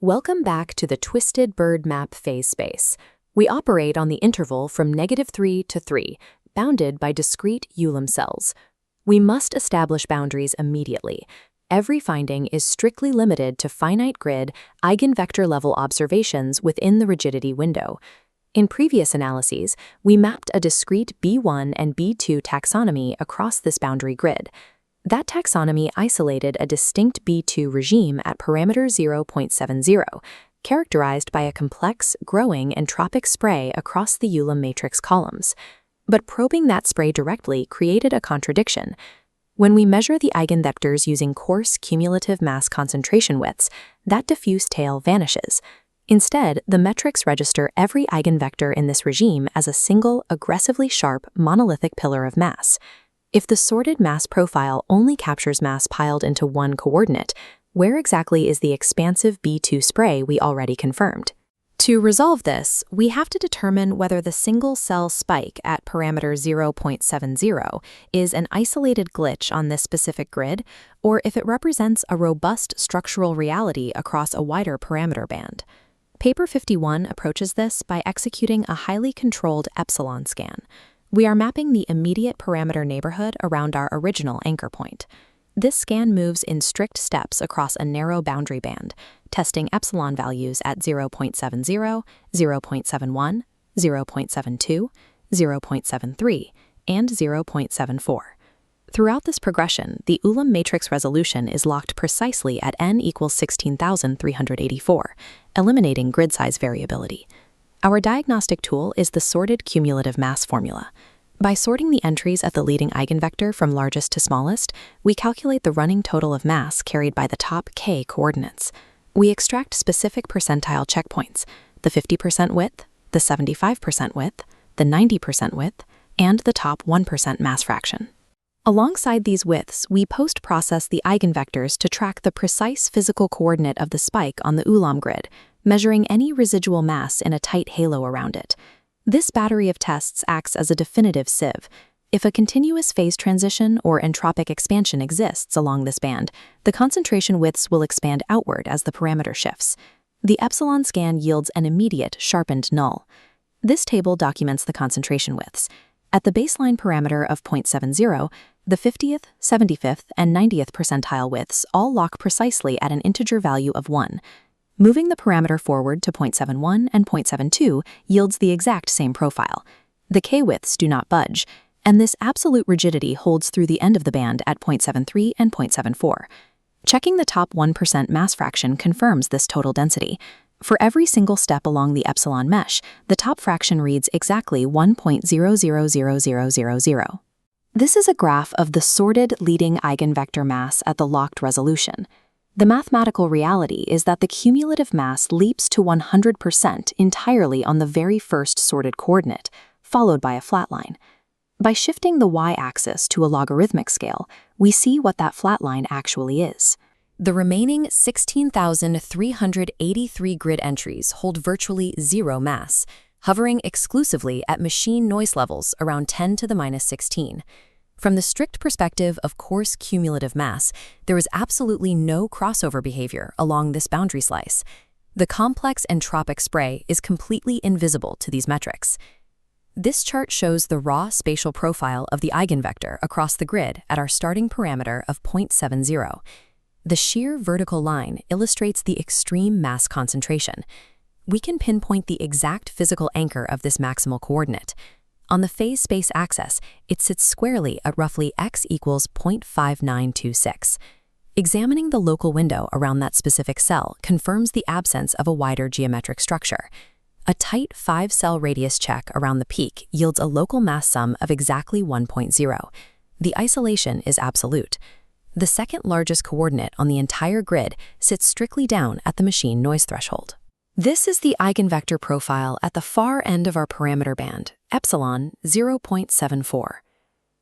Welcome back to the twisted bird map phase space. We operate on the interval from -3 to 3, bounded by discrete Ulam cells. We must establish boundaries immediately. Every finding is strictly limited to finite-grid, eigenvector-level observations within the rigidity window. In previous analyses, we mapped a discrete B1 and B2 taxonomy across this boundary grid. That taxonomy isolated a distinct B2 regime at parameter 0.70, characterized by a complex, growing entropic spray across the Ulam matrix columns. But probing that spray directly created a contradiction. When we measure the eigenvectors using coarse cumulative mass concentration widths, that diffuse tail vanishes. Instead, the metrics register every eigenvector in this regime as a single, aggressively sharp, monolithic pillar of mass. If the sorted mass profile only captures mass piled into one coordinate, where exactly is the expansive B2 spray we already confirmed? To resolve this, we have to determine whether the single-cell spike at parameter 0.70 is an isolated glitch on this specific grid, or if it represents a robust structural reality across a wider parameter band. Paper 51 approaches this by executing a highly controlled epsilon scan. We are mapping the immediate parameter neighborhood around our original anchor point. This scan moves in strict steps across a narrow boundary band, testing epsilon values at 0.70, 0.71, 0.72, 0.73, and 0.74. Throughout this progression, the Ulam matrix resolution is locked precisely at n equals 16,384, eliminating grid size variability. Our diagnostic tool is the sorted cumulative mass formula. By sorting the entries at the leading eigenvector from largest to smallest, we calculate the running total of mass carried by the top k coordinates. We extract specific percentile checkpoints, the 50% width, the 75% width, the 90% width, and the top 1% mass fraction. Alongside these widths, we post-process the eigenvectors to track the precise physical coordinate of the spike on the Ulam grid, measuring any residual mass in a tight halo around it. This battery of tests acts as a definitive sieve. If a continuous phase transition or entropic expansion exists along this band, the concentration widths will expand outward as the parameter shifts. The epsilon scan yields an immediate, sharpened null. This table documents the concentration widths. At the baseline parameter of 0.70, the 50th, 75th, and 90th percentile widths all lock precisely at an integer value of 1. Moving the parameter forward to 0.71 and 0.72 yields the exact same profile. The k-widths do not budge, and this absolute rigidity holds through the end of the band at 0.73 and 0.74. Checking the top 1% mass fraction confirms this total density. For every single step along the epsilon mesh, the top fraction reads exactly 1.000000. This is a graph of the sorted leading eigenvector mass at the locked resolution. The mathematical reality is that the cumulative mass leaps to 100% entirely on the very first sorted coordinate, followed by a flat line. By shifting the y-axis to a logarithmic scale, we see what that flat line actually is. The remaining 16,383 grid entries hold virtually zero mass, hovering exclusively at machine noise levels around 10 to the minus 16. From the strict perspective of coarse cumulative mass, there is absolutely no crossover behavior along this boundary slice. The complex entropic spray is completely invisible to these metrics. This chart shows the raw spatial profile of the eigenvector across the grid at our starting parameter of 0.70. The sheer vertical line illustrates the extreme mass concentration. We can pinpoint the exact physical anchor of this maximal coordinate. On the phase space axis, it sits squarely at roughly x equals 0.5926. Examining the local window around that specific cell confirms the absence of a wider geometric structure. A tight 5-cell radius check around the peak yields a local mass sum of exactly 1.0. The isolation is absolute. The second largest coordinate on the entire grid sits strictly down at the machine noise threshold. This is the eigenvector profile at the far end of our parameter band, epsilon 0.74.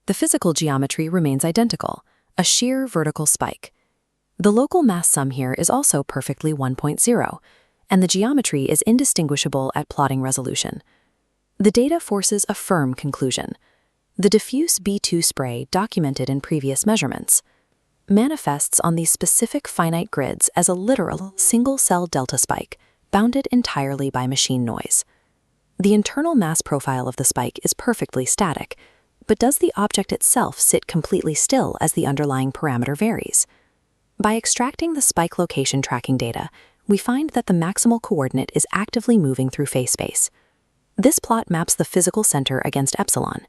The physical geometry remains identical, a sheer vertical spike. The local mass sum here is also perfectly 1.0, and the geometry is indistinguishable at plotting resolution. The data forces a firm conclusion. The diffuse B2 spray documented in previous measurements. manifests on these specific finite grids as a literal single-cell delta spike, bounded entirely by machine noise. The internal mass profile of the spike is perfectly static, but does the object itself sit completely still as the underlying parameter varies? By extracting the spike location tracking data, we find that the maximal coordinate is actively moving through phase space. This plot maps the physical center against epsilon.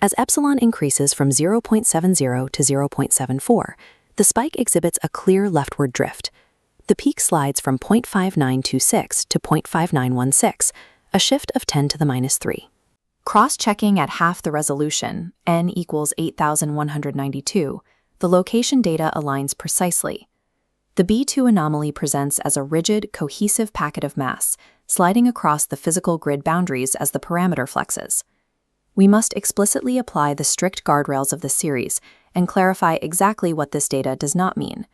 As epsilon increases from 0.70 to 0.74, the spike exhibits a clear leftward drift. The peak slides from 0.5926 to 0.5916, a shift of 10 to the minus 3. Cross-checking at half the resolution, n equals 8,192, the location data aligns precisely. The B2 anomaly presents as a rigid, cohesive packet of mass, sliding across the physical grid boundaries as the parameter flexes. We must explicitly apply the strict guardrails of the series and clarify exactly what this data does not mean.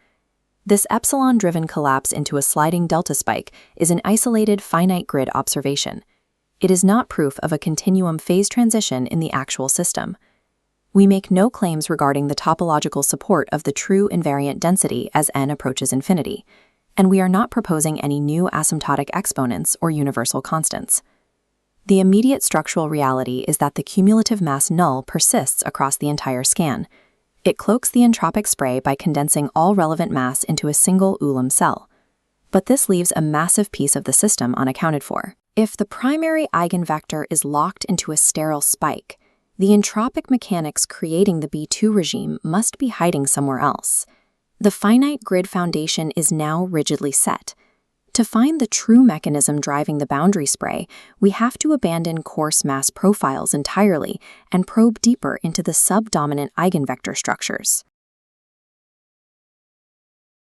This epsilon-driven collapse into a sliding delta spike is an isolated finite grid observation. It is not proof of a continuum phase transition in the actual system. We make no claims regarding the topological support of the true invariant density as n approaches infinity, and we are not proposing any new asymptotic exponents or universal constants. The immediate structural reality is that the cumulative mass null persists across the entire scan. It cloaks the entropic spray by condensing all relevant mass into a single Ulam cell. But this leaves a massive piece of the system unaccounted for. If the primary eigenvector is locked into a sterile spike, the entropic mechanics creating the B2 regime must be hiding somewhere else. The finite grid foundation is now rigidly set. To find the true mechanism driving the boundary spray, we have to abandon coarse mass profiles entirely and probe deeper into the subdominant eigenvector structures.